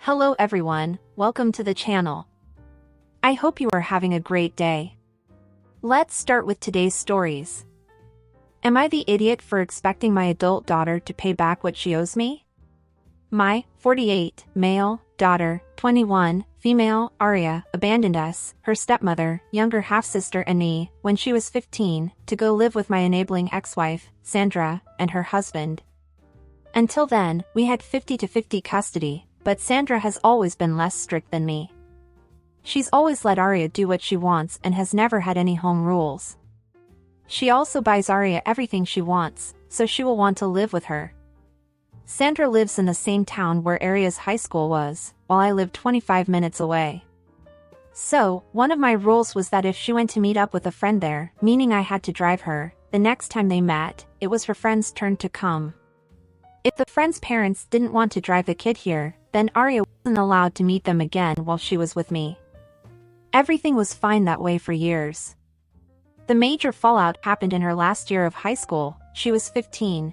Hello everyone, welcome to the channel. I hope you are having a great day. Let's start with today's stories. Am I the idiot for expecting my adult daughter to pay back what she owes me? My 48, male, daughter, 21, female, Aria, abandoned us, her stepmother, younger half-sister and me, when she was 15, to go live with my enabling ex-wife, Sandra, and her husband. Until then, we had 50-50 custody, but Sandra has always been less strict than me. She's always let Aria do what she wants and has never had any home rules. She also buys Aria everything she wants, so she will want to live with her. Sandra lives in the same town where Aria's high school was, while I live 25 minutes away. So, one of my rules was that if she went to meet up with a friend there, meaning I had to drive her, the next time they met, it was her friend's turn to come. If the friend's parents didn't want to drive the kid here, then Aria wasn't allowed to meet them again while she was with me. Everything was fine that way for years. The major fallout happened in her last year of high school. She was 15.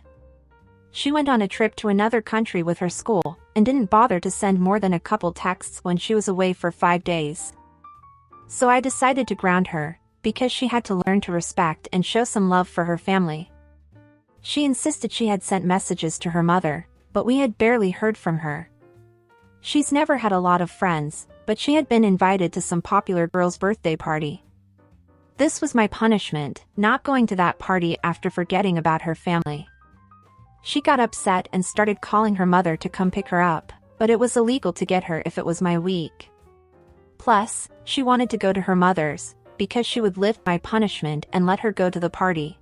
She went on a trip to another country with her school, and didn't bother to send more than a couple texts when she was away for 5 days. So I decided to ground her, because she had to learn to respect and show some love for her family. She insisted she had sent messages to her mother, but we had barely heard from her. She's never had a lot of friends, but she had been invited to some popular girl's birthday party. This was my punishment, not going to that party after forgetting about her family. She got upset and started calling her mother to come pick her up, but it was illegal to get her if it was my week. Plus, she wanted to go to her mother's, because she would lift my punishment and let her go to the party.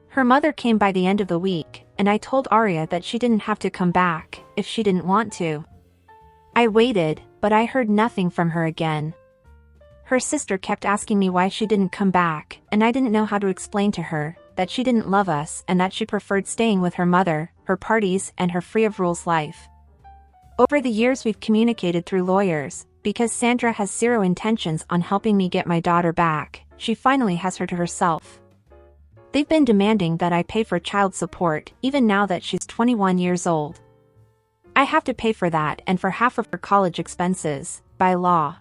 Her mother came by the end of the week, and I told Aria that she didn't have to come back if she didn't want to. I waited, but I heard nothing from her again. Her sister kept asking me why she didn't come back, and I didn't know how to explain to her that she didn't love us and that she preferred staying with her mother, her parties, and her free-of-rules life. Over the years we've communicated through lawyers, because Sandra has zero intentions on helping me get my daughter back. She finally has her to herself. They've been demanding that I pay for child support, even now that she's 21 years old. I have to pay for that and for half of her college expenses, by law.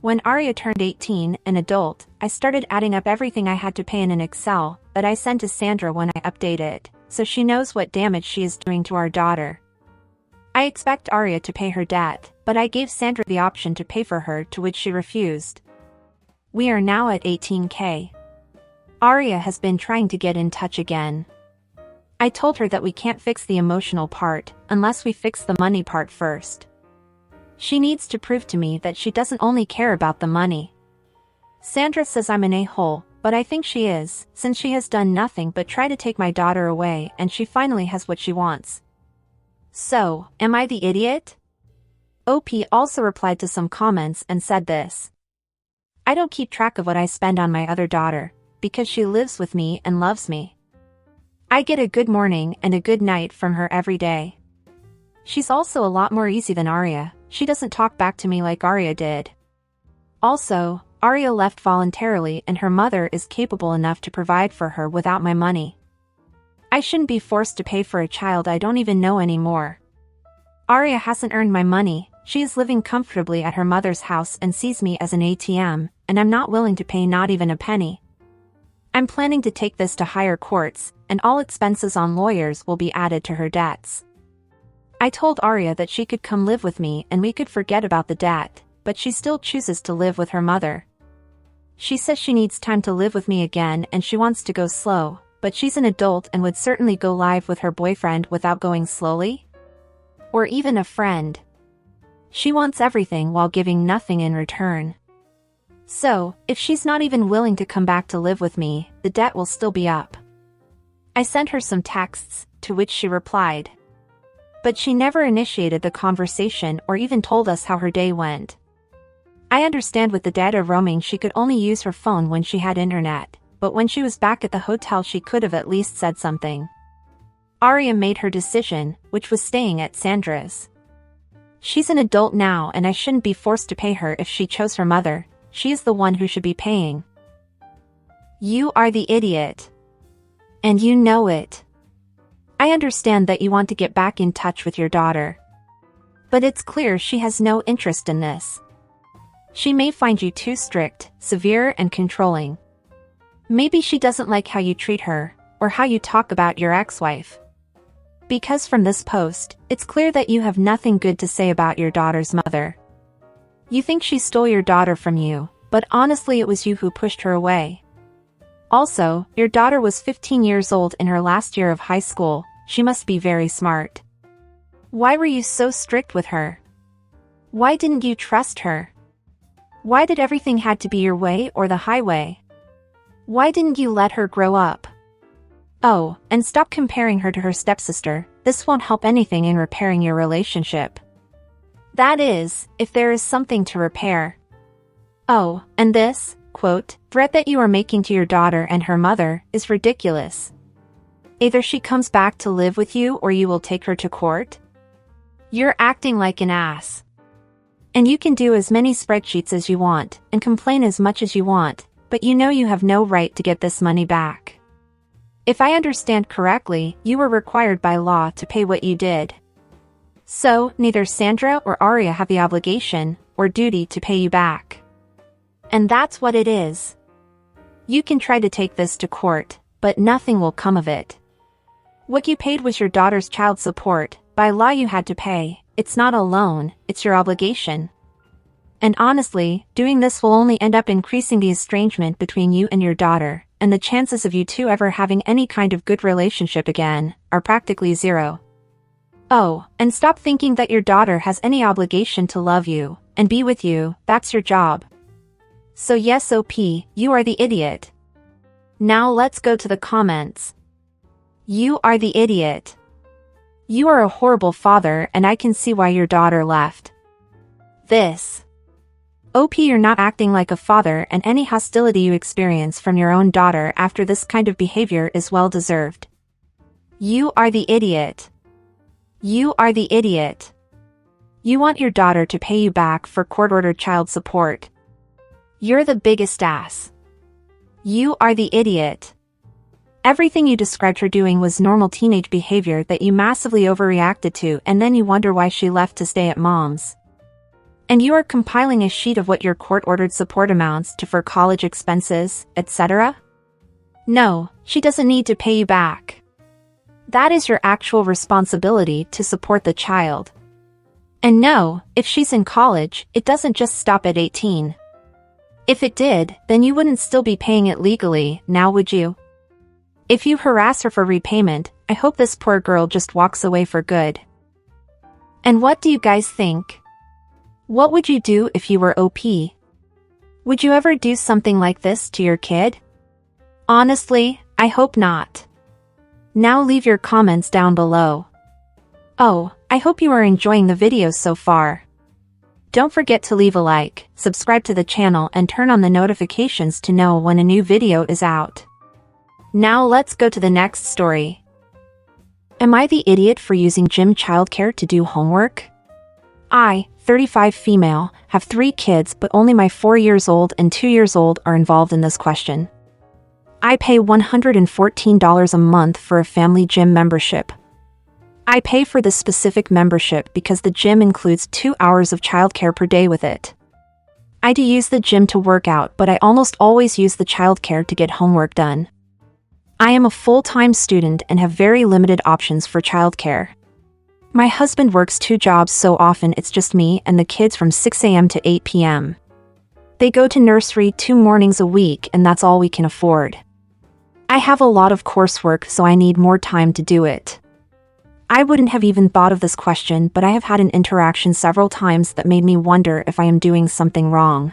When Aria turned 18, an adult, I started adding up everything I had to pay in an Excel that I sent to Sandra when I update it, so she knows what damage she is doing to our daughter. I expect Aria to pay her debt, but I gave Sandra the option to pay for her, to which she refused. We are now at 18K. Aria has been trying to get in touch again. I told her that we can't fix the emotional part unless we fix the money part first. She needs to prove to me that she doesn't only care about the money. Sandra says I'm an a-hole, but I think she is, since she has done nothing but try to take my daughter away and she finally has what she wants. So, am I the idiot? OP also replied to some comments and said this. I don't keep track of what I spend on my other daughter, because she lives with me and loves me. I get a good morning and a good night from her every day. She's also a lot more easy than Aria. She doesn't talk back to me like Aria did. Also, Aria left voluntarily and her mother is capable enough to provide for her without my money. I shouldn't be forced to pay for a child I don't even know anymore. Aria hasn't earned my money. She is living comfortably at her mother's house and sees me as an ATM, and I'm not willing to pay not even a penny. I'm planning to take this to higher courts, and all expenses on lawyers will be added to her debts. I told Aria that she could come live with me and we could forget about the debt, but she still chooses to live with her mother. She says she needs time to live with me again and she wants to go slow, but she's an adult and would certainly go live with her boyfriend without going slowly? Or even a friend. She wants everything while giving nothing in return. So, if she's not even willing to come back to live with me, the debt will still be up. I sent her some texts, to which she replied. But she never initiated the conversation or even told us how her day went. I understand with the data roaming she could only use her phone when she had internet, but when she was back at the hotel she could have at least said something. Aria made her decision, which was staying at Sandra's. She's an adult now and I shouldn't be forced to pay her if she chose her mother. She is the one who should be paying. You are the idiot. And you know it. I understand that you want to get back in touch with your daughter. But it's clear she has no interest in this. She may find you too strict, severe, and controlling. Maybe she doesn't like how you treat her, or how you talk about your ex-wife. Because from this post, it's clear that you have nothing good to say about your daughter's mother. You think she stole your daughter from you, but honestly it was you who pushed her away. Also, your daughter was 15 years old in her last year of high school. She must be very smart. Why were you so strict with her? Why didn't you trust her? Why did everything had to be your way or the highway? Why didn't you let her grow up? Oh, and stop comparing her to her stepsister. This won't help anything in repairing your relationship. That is, if there is something to repair. Oh, and this, quote, threat that you are making to your daughter and her mother is ridiculous. Either she comes back to live with you or you will take her to court. You're acting like an ass. And you can do as many spreadsheets as you want and complain as much as you want, but you know you have no right to get this money back. If I understand correctly, you were required by law to pay what you did. So, neither Sandra or Aria have the obligation or duty to pay you back. And that's what it is. You can try to take this to court, but nothing will come of it. What you paid was your daughter's child support. By law you had to pay. It's not a loan, it's your obligation. And honestly, doing this will only end up increasing the estrangement between you and your daughter, and the chances of you two ever having any kind of good relationship again are practically zero. Oh, and stop thinking that your daughter has any obligation to love you and be with you. That's your job. So yes, OP, you are the idiot. Now let's go to the comments. You are the idiot. You are a horrible father and I can see why your daughter left. This. OP, you're not acting like a father, and any hostility you experience from your own daughter after this kind of behavior is well deserved. You are the idiot. You are the idiot. You want your daughter to pay you back for court-ordered child support. You're the biggest ass. You are the idiot. Everything you described her doing was normal teenage behavior that you massively overreacted to, and then you wonder why she left to stay at mom's. And you are compiling a sheet of what your court-ordered support amounts to for college expenses, etc.? No, she doesn't need to pay you back. That is your actual responsibility to support the child. And no, if she's in college, it doesn't just stop at 18. If it did, then you wouldn't still be paying it legally, now would you? If you harass her for repayment, I hope this poor girl just walks away for good. And what do you guys think? What would you do if you were OP? Would you ever do something like this to your kid? Honestly, I hope not. Now leave your comments down below. Oh, I hope you are enjoying the video so far. Don't forget to leave a like, subscribe to the channel, and turn on the notifications to know when a new video is out. Now let's go to the next story. Am I the idiot for using gym childcare to do homework? I, 35 female, have 3 kids, but only my 4 years old and 2 years old are involved in this question. I pay $114 a month for a family gym membership. I pay for this specific membership because the gym includes 2 hours of childcare per day with it. I do use the gym to work out, but I almost always use the childcare to get homework done. I am a full-time student and have very limited options for childcare. My husband works 2 jobs, so often it's just me and the kids from 6 a.m. to 8 p.m. They go to nursery 2 mornings a week, and that's all we can afford. I have a lot of coursework, so I need more time to do it. I wouldn't have even thought of this question, but I have had an interaction several times that made me wonder if I am doing something wrong.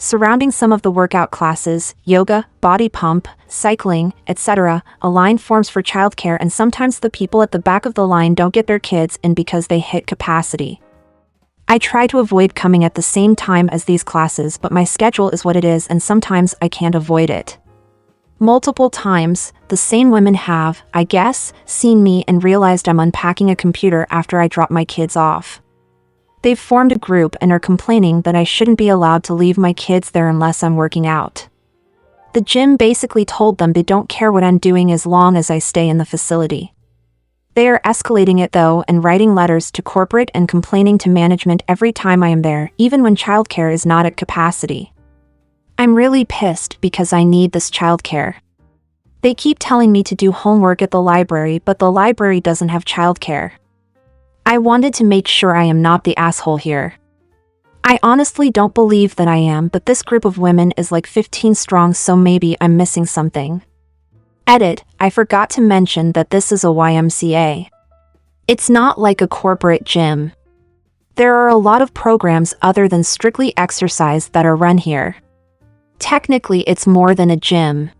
Surrounding some of the workout classes, yoga, body pump, cycling, etc., a line forms for childcare, and sometimes the people at the back of the line don't get their kids in because they hit capacity. I try to avoid coming at the same time as these classes, but my schedule is what it is, and sometimes I can't avoid it. Multiple times, the sane women have, I guess, seen me and realized I'm unpacking a computer after I drop my kids off. They've formed a group and are complaining that I shouldn't be allowed to leave my kids there unless I'm working out. The gym basically told them they don't care what I'm doing as long as I stay in the facility. They are escalating it though and writing letters to corporate and complaining to management every time I am there, even when childcare is not at capacity. I'm really pissed because I need this childcare. They keep telling me to do homework at the library, but the library doesn't have childcare. I wanted to make sure I am not the asshole here. I honestly don't believe that I am, but this group of women is like 15 strong, so maybe I'm missing something. Edit, I forgot to mention that this is a YMCA. It's not like a corporate gym. There are a lot of programs other than strictly exercise that are run here. Technically, it's more than a gym.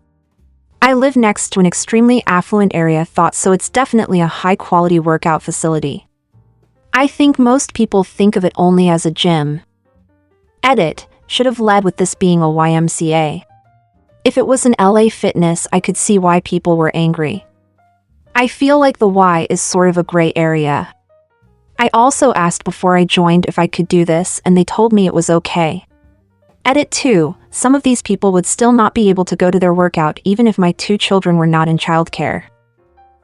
I live next to an extremely affluent area, so it's definitely a high-quality workout facility. I think most people think of it only as a gym. Edit, should have led with this being a YMCA. If it was an LA Fitness, I could see why people were angry. I feel like the Y is sort of a gray area. I also asked before I joined if I could do this, and they told me it was okay. Edit 2, some of these people would still not be able to go to their workout even if my 2 children were not in childcare.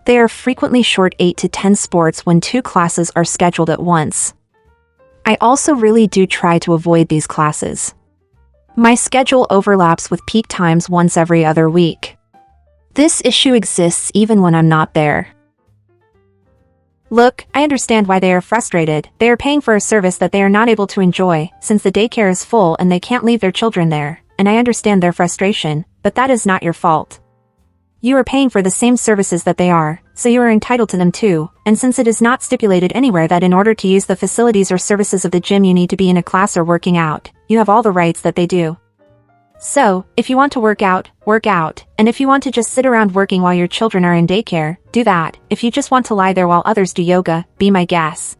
They are frequently short 8 to 10 sports when 2 classes are scheduled at once. I also really do try to avoid these classes. My schedule overlaps with peak times once every other week. This issue exists even when I'm not there. Look, I understand why they are frustrated. They are paying for a service that they are not able to enjoy, since the daycare is full and they can't leave their children there, and I understand their frustration, but that is not your fault. You are paying for the same services that they are, so you are entitled to them too, and since it is not stipulated anywhere that in order to use the facilities or services of the gym you need to be in a class or working out, you have all the rights that they do. So, if you want to work out, and if you want to just sit around working while your children are in daycare, do that. If you just want to lie there while others do yoga, be my guest.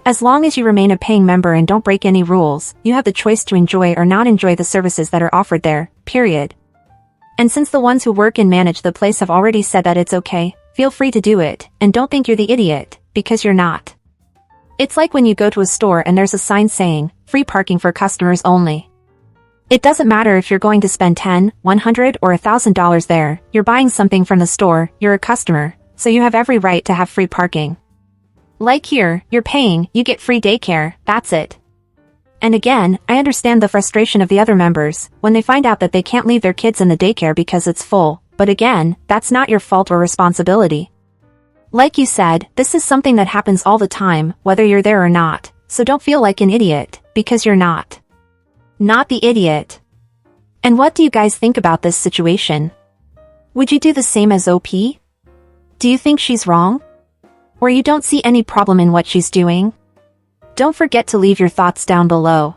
As long as you remain a paying member and don't break any rules, you have the choice to enjoy or not enjoy the services that are offered there, period. And since the ones who work and manage the place have already said that it's okay, feel free to do it, and don't think you're the idiot, because you're not. It's like when you go to a store and there's a sign saying, free parking for customers only. It doesn't matter if you're going to spend $10, $100, or $1,000 there, you're buying something from the store, you're a customer, so you have every right to have free parking. Like here, you're paying, you get free daycare, that's it. And again, I understand the frustration of the other members, when they find out that they can't leave their kids in the daycare because it's full, but again, that's not your fault or responsibility. Like you said, this is something that happens all the time, whether you're there or not, so don't feel like an idiot, because you're not. Not the idiot. And what do you guys think about this situation? Would you do the same as OP? Do you think she's wrong? Or you don't see any problem in what she's doing? Don't forget to leave your thoughts down below.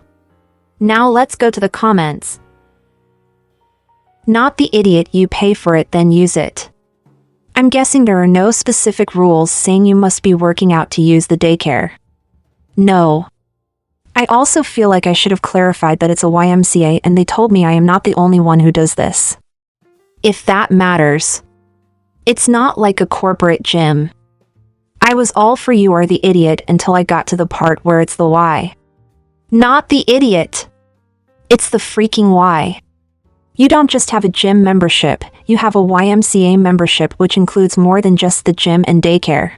Now let's go to the comments. Not the idiot, you pay for it then use it. I'm guessing there are no specific rules saying you must be working out to use the daycare. No. I also feel like I should have clarified that it's a YMCA and they told me I am not the only one who does this. If that matters. It's not like a corporate gym. I was all for you are the idiot until I got to the part where it's the why. Not the idiot. It's the freaking why. You don't just have a gym membership, you have a YMCA membership which includes more than just the gym and daycare.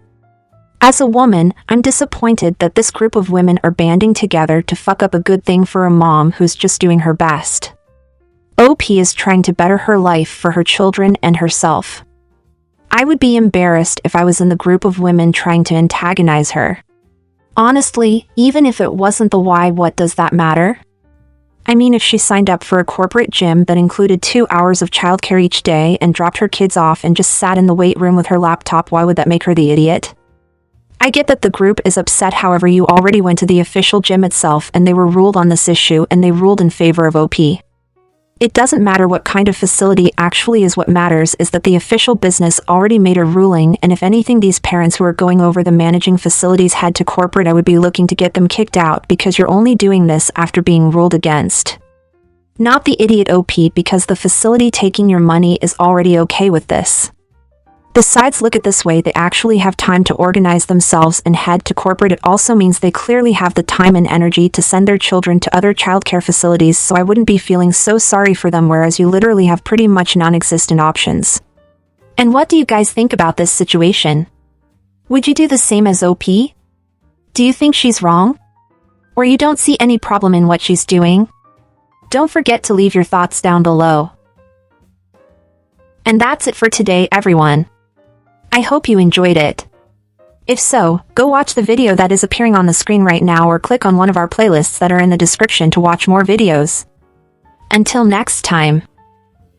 As a woman, I'm disappointed that this group of women are banding together to fuck up a good thing for a mom who's just doing her best. OP is trying to better her life for her children and herself. I would be embarrassed if I was in the group of women trying to antagonize her. Honestly, even if it wasn't the why, what does that matter? I mean, if she signed up for a corporate gym that included 2 hours of childcare each day and dropped her kids off and just sat in the weight room with her laptop, why would that make her the idiot? I get that the group is upset, however, you already went to the official gym itself and they were ruled on this issue and they ruled in favor of OP. It doesn't matter what kind of facility actually is, what matters is that the official business already made a ruling, and if anything, these parents who are going over the managing facilities head to corporate, I would be looking to get them kicked out because you're only doing this after being ruled against. Not the idiot OP, because the facility taking your money is already okay with this. Besides, look at this way, they actually have time to organize themselves and head to corporate. It also means they clearly have the time and energy to send their children to other childcare facilities, so I wouldn't be feeling so sorry for them, whereas you literally have pretty much non-existent options. And what do you guys think about this situation? Would you do the same as OP? Do you think she's wrong? Or you don't see any problem in what she's doing? Don't forget to leave your thoughts down below. And that's it for today, everyone. I hope you enjoyed it. If so, go watch the video that is appearing on the screen right now or click on one of our playlists that are in the description to watch more videos. Until next time.